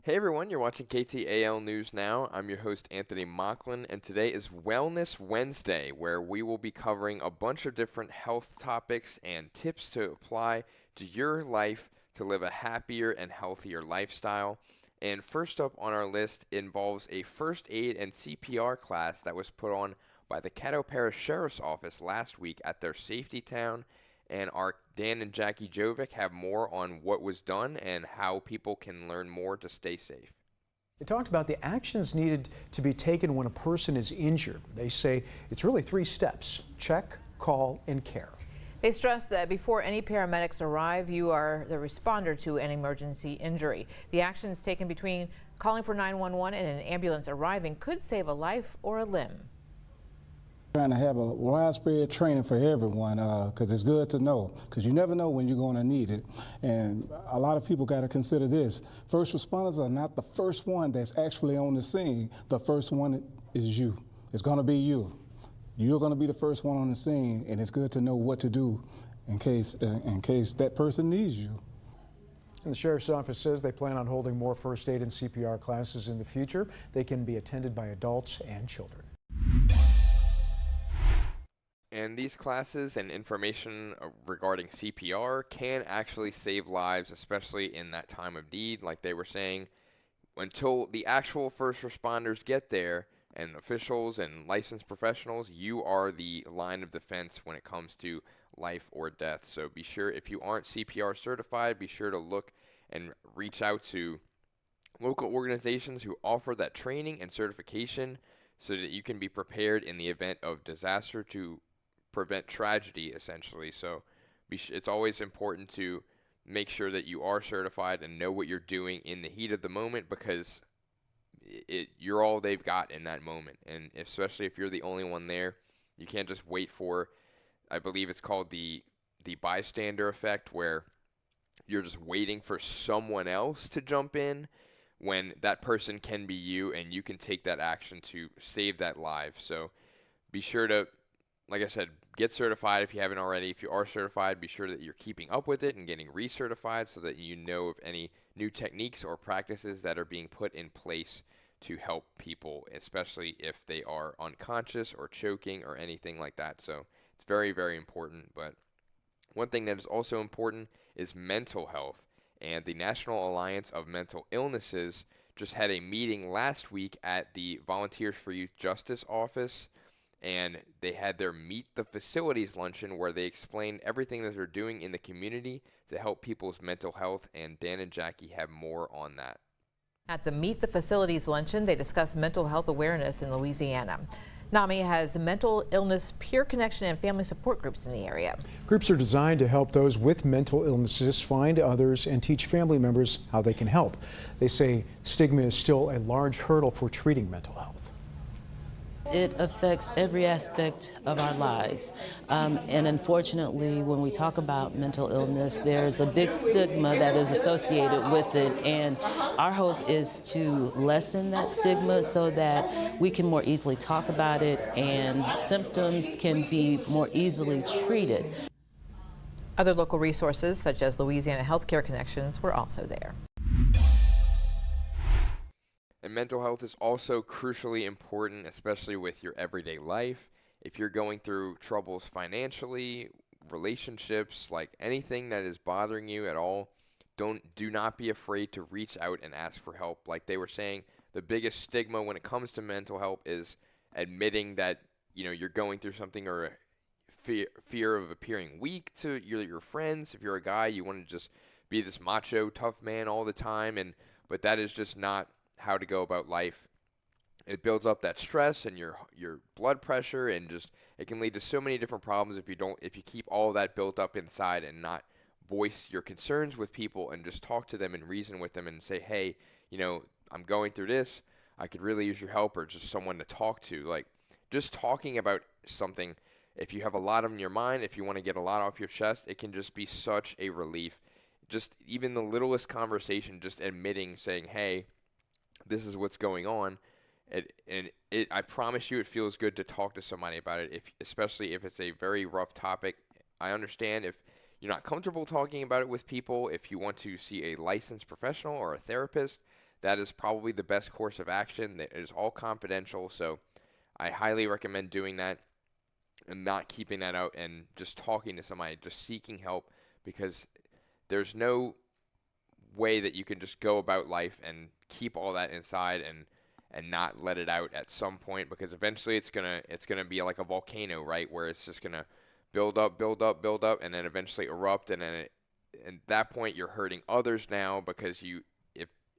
Hey everyone, you're watching KTAL News Now. I'm your host Anthony Mocklin, and today is Wellness Wednesday, where we will be covering a bunch of different health topics and tips to apply to your life to live a happier and healthier lifestyle. And first up on our list involves a first aid and CPR class that was put on by the Caddo Parish Sheriff's Office last week at their safety town. And our Dan and Jackie Jovic have more on what was done and how people can learn more to stay safe. They talked about the actions needed to be taken when a person is injured. They say it's really 3 steps: check, call, and care. They stress that before any paramedics arrive, you are the responder to an emergency injury. The actions taken between calling for 911 and an ambulance arriving could save a life or a limb. Trying to have a widespread training for everyone because it's good to know, because you never know when you're going to need it. And a lot of people got to consider this. First responders are not the first one that's actually on the scene. The first one is you. It's going to be you. You're going to be the first one on the scene, and it's good to know what to do in case that person needs you. And the Sheriff's Office says they plan on holding more first aid and CPR classes in the future. They can be attended by adults and children. And these classes and information regarding CPR can actually save lives, especially in that time of need, like they were saying. Until the actual first responders get there, and officials and licensed professionals, you are the line of defense when it comes to life or death. So be sure, if you aren't CPR certified, be sure to look and reach out to local organizations who offer that training and certification so that you can be prepared in the event of disaster to prevent tragedy, essentially. So it's always important to make sure that you are certified and know what you're doing in the heat of the moment, because you're all they've got in that moment. And especially if you're the only one there, you can't just wait for, I believe it's called the bystander effect, where you're just waiting for someone else to jump in when that person can be you, and you can take that action to save that life. So be sure to, like I said, get certified if you haven't already. If you are certified, be sure that you're keeping up with it and getting recertified so that you know of any new techniques or practices that are being put in place to help people, especially if they are unconscious or choking or anything like that. So it's very, very important. But one thing that is also important is mental health. And the National Alliance of Mental Illnesses just had a meeting last week at the Volunteers for Youth Justice office. And they had their Meet the Facilities luncheon where they explained everything that they're doing in the community to help people's mental health, and Dan and Jackie have more on that. At the Meet the Facilities luncheon, they discussed mental health awareness in Louisiana. NAMI has mental illness peer connection and family support groups in the area. Groups are designed to help those with mental illnesses find others and teach family members how they can help. They say stigma is still a large hurdle for treating mental health. It affects every aspect of our lives. And unfortunately, when we talk about mental illness, there's a big stigma that is associated with it. And our hope is to lessen that stigma so that we can more easily talk about it and symptoms can be more easily treated. Other local resources, such as Louisiana Healthcare Connections, were also there. And mental health is also crucially important, especially with your everyday life. If you're going through troubles financially, relationships, like anything that is bothering you at all, do not be afraid to reach out and ask for help. Like they were saying, the biggest stigma when it comes to mental health is admitting that, you know, you're going through something, or fear of appearing weak to your friends. If you're a guy, you want to just be this macho, tough man all the time, but that is just not how to go about life. It builds up that stress and your blood pressure, and just it can lead to so many different problems if you keep all that built up inside and not voice your concerns with people and just talk to them and reason with them and say, hey, you know, I'm going through this, I could really use your help, or just someone to talk to. Like just talking about something, if you have a lot on your mind, if you want to get a lot off your chest, it can just be such a relief. Just even the littlest conversation, just admitting, saying, hey, this is what's going on. I promise you it feels good to talk to somebody about it, especially if it's a very rough topic. I understand if you're not comfortable talking about it with people, if you want to see a licensed professional or a therapist, that is probably the best course of action. It is all confidential, so I highly recommend doing that and not keeping that out and just talking to somebody, just seeking help, because there's no way that you can just go about life and keep all that inside and not let it out at some point, because eventually it's gonna be like a volcano, right, where it's just gonna build up, and then eventually erupt, and then at that point you're hurting others now, because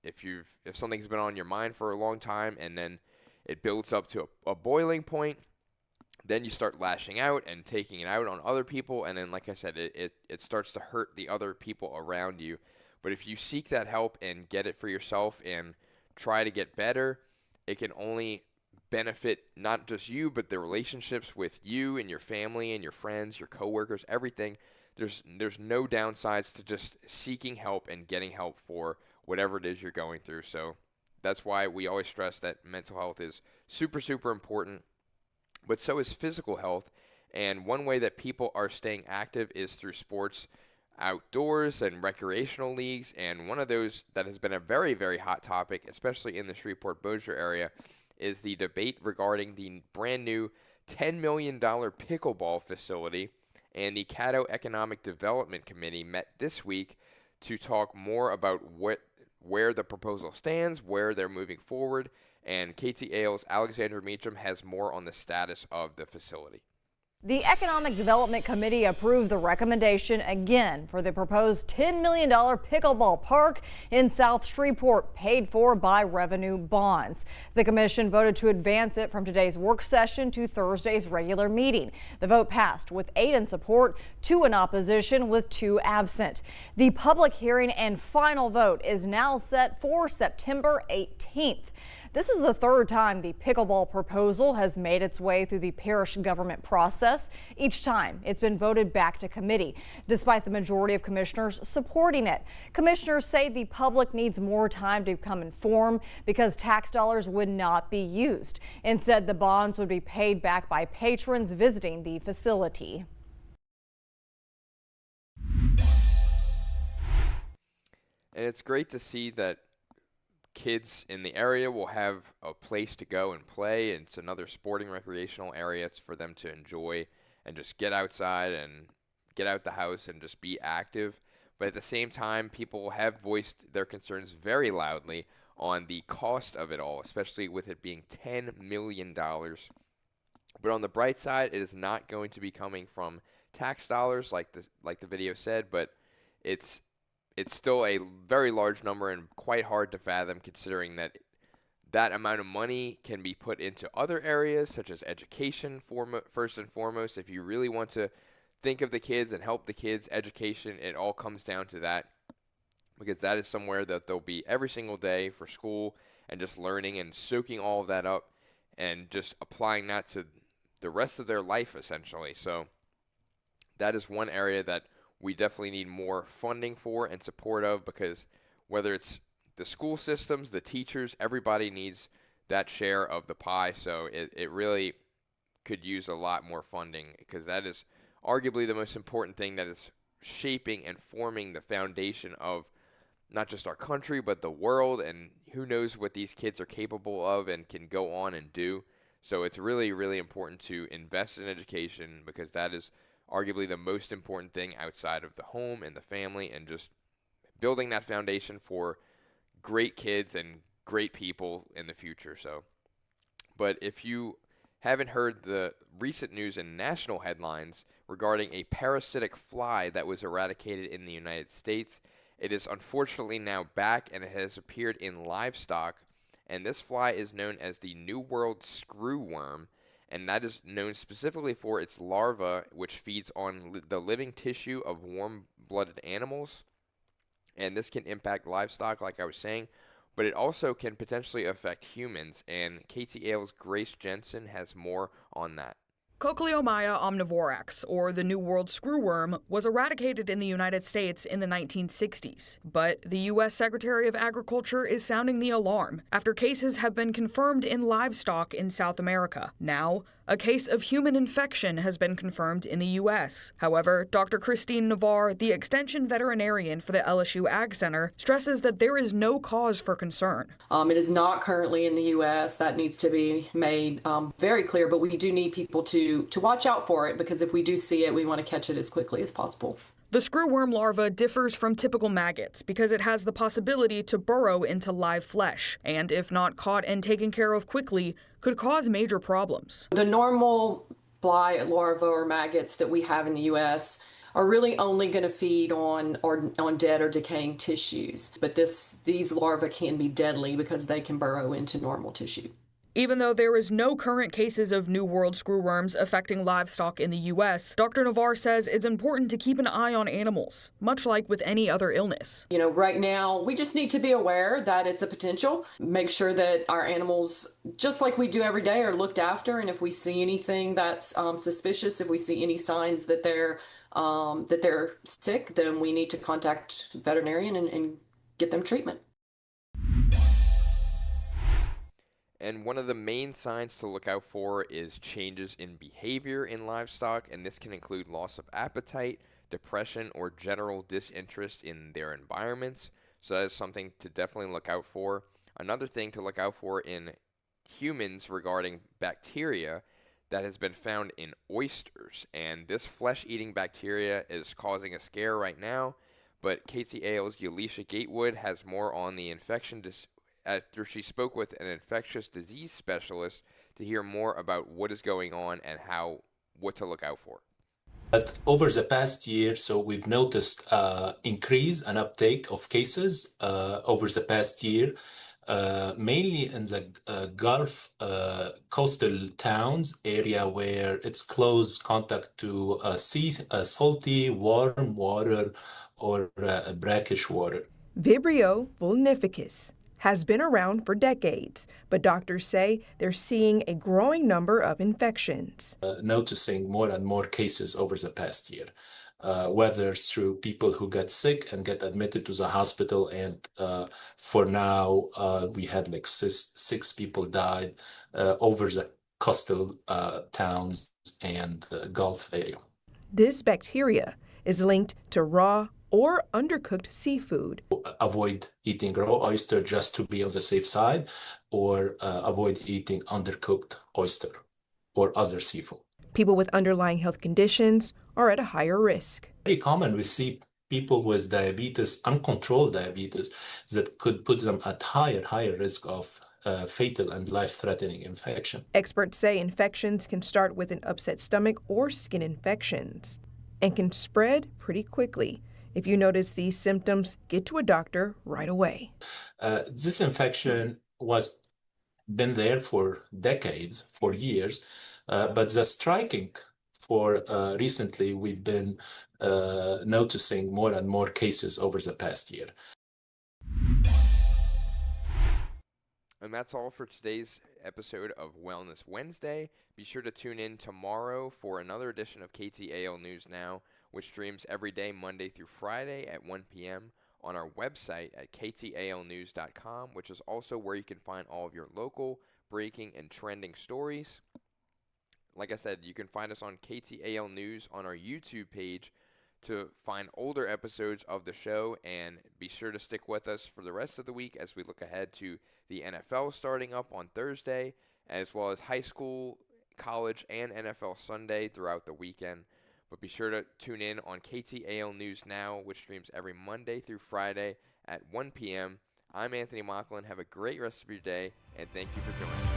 if something's been on your mind for a long time and then it builds up to a boiling point, then you start lashing out and taking it out on other people, and then, like I said, it starts to hurt the other people around you. But if you seek that help and get it for yourself and try to get better, it can only benefit not just you, but the relationships with you and your family and your friends, your coworkers, everything. There's no downsides to just seeking help and getting help for whatever it is you're going through. So that's why we always stress that mental health is super, super important, but so is physical health. And one way that people are staying active is through sports outdoors and recreational leagues. And one of those that has been a very, very hot topic, especially in the Shreveport-Bossier area, is the debate regarding the brand new $10 million pickleball facility. And the KTAL Economic Development Committee met this week to talk more about where the proposal stands, where they're moving forward, and KTAL's Alexandra Meacham has more on the status of the facility. The Economic Development Committee approved the recommendation again for the proposed $10 million pickleball park in South Shreveport, paid for by revenue bonds. The commission voted to advance it from today's work session to Thursday's regular meeting. The vote passed with 8 in support, 2 in opposition, with 2 absent. The public hearing and final vote is now set for September 18th. This is the 3rd time the pickleball proposal has made its way through the parish government process. Each time it's been voted back to committee, despite the majority of commissioners supporting it. Commissioners say the public needs more time to become informed because tax dollars would not be used. Instead, the bonds would be paid back by patrons visiting the facility. And it's great to see that kids in the area will have a place to go and play, and it's another sporting recreational area. It's for them to enjoy and just get outside and get out the house and just be active. But at the same time, people have voiced their concerns very loudly on the cost of it all, especially with it being $10 million. But on the bright side, it is not going to be coming from tax dollars like the video said, but it's still a very large number and quite hard to fathom, considering that amount of money can be put into other areas such as education first and foremost. If you really want to think of the kids and help the kids' education, it all comes down to that, because that is somewhere that they'll be every single day for school and just learning and soaking all of that up and just applying that to the rest of their life essentially. So that is one area that we definitely need more funding for and support of, because whether it's the school systems, the teachers, everybody needs that share of the pie. So it really could use a lot more funding, because that is arguably the most important thing that is shaping and forming the foundation of not just our country, but the world, and who knows what these kids are capable of and can go on and do. So it's really, really important to invest in education, because that is arguably the most important thing outside of the home and the family, and just building that foundation for great kids and great people in the future. So, but if you haven't heard the recent news in national headlines regarding a parasitic fly that was eradicated in the United States, it is unfortunately now back, and it has appeared in livestock. And this fly is known as the New World screwworm, and that is known specifically for its larva, which feeds on the living tissue of warm-blooded animals. And this can impact livestock, like I was saying, but it also can potentially affect humans. And KTAL's Grace Jensen has more on that. Cochleomya omnivorax, or the New World screwworm, was eradicated in the United States in the 1960s. But the U.S. Secretary of Agriculture is sounding the alarm after cases have been confirmed in livestock in South America. Now, A case of human infection has been confirmed in the U.S. However, Dr. Christine Navarre, the extension veterinarian for the LSU Ag Center, stresses that there is no cause for concern. It is not currently in the U.S. That needs to be made very clear, but we do need people to watch out for it, because if we do see it, we want to catch it as quickly as possible. The screwworm larva differs from typical maggots because it has the possibility to burrow into live flesh, and if not caught and taken care of quickly, could cause major problems. The normal fly larvae or maggots that we have in the U.S. are really only going to feed on dead or decaying tissues, but these larvae can be deadly because they can burrow into normal tissue. Even though there is no current cases of New World screwworms affecting livestock in the U.S., Dr. Navarre says it's important to keep an eye on animals, much like with any other illness. Right now, we just need to be aware that it's a potential. Make sure that our animals, just like we do every day, are looked after. And if we see anything that's suspicious, if we see any signs that they're sick, then we need to contact a veterinarian and get them treatment. And one of the main signs to look out for is changes in behavior in livestock, and this can include loss of appetite, depression, or general disinterest in their environments. So that is something to definitely look out for. Another thing to look out for in humans regarding bacteria that has been found in oysters, and this flesh-eating bacteria is causing a scare right now, but KTAL's Yalisha Gatewood has more on the infection after she spoke with an infectious disease specialist to hear more about what is going on and what to look out for. But over the past year, so we've noticed increase and uptake of cases over the past year, mainly in the Gulf coastal towns area where it's close contact to salty, warm water or brackish water. Vibrio vulnificus has been around for decades, but doctors say they're seeing a growing number of infections. Noticing more and more cases over the past year, whether through people who get sick and get admitted to the hospital, and for now we had like six people died over the coastal towns and the Gulf area. This bacteria is linked to raw or undercooked seafood. Avoid eating raw oyster just to be on the safe side, or avoid eating undercooked oyster or other seafood. People with underlying health conditions are at a higher risk. Very common, we see people with diabetes, uncontrolled diabetes, that could put them at higher risk of fatal and life-threatening infection. Experts say infections can start with an upset stomach or skin infections and can spread pretty quickly. If you notice these symptoms, get to a doctor right away. This infection was been there for decades, for years, but the striking for recently, we've been noticing more and more cases over the past year. And that's all for today's episode of Wellness Wednesday. Be sure to tune in tomorrow for another edition of KTAL News Now, which streams every day, Monday through Friday at 1 p.m. on our website at ktalnews.com, which is also where you can find all of your local, breaking, and trending stories. Like I said, you can find us on KTAL News on our YouTube page to find older episodes of the show, and be sure to stick with us for the rest of the week as we look ahead to the NFL starting up on Thursday, as well as high school, college, and NFL Sunday throughout the weekend. But be sure to tune in on KTAL News Now, which streams every Monday through Friday at 1 p.m. I'm Anthony Mocklin. Have a great rest of your day, and thank you for joining us.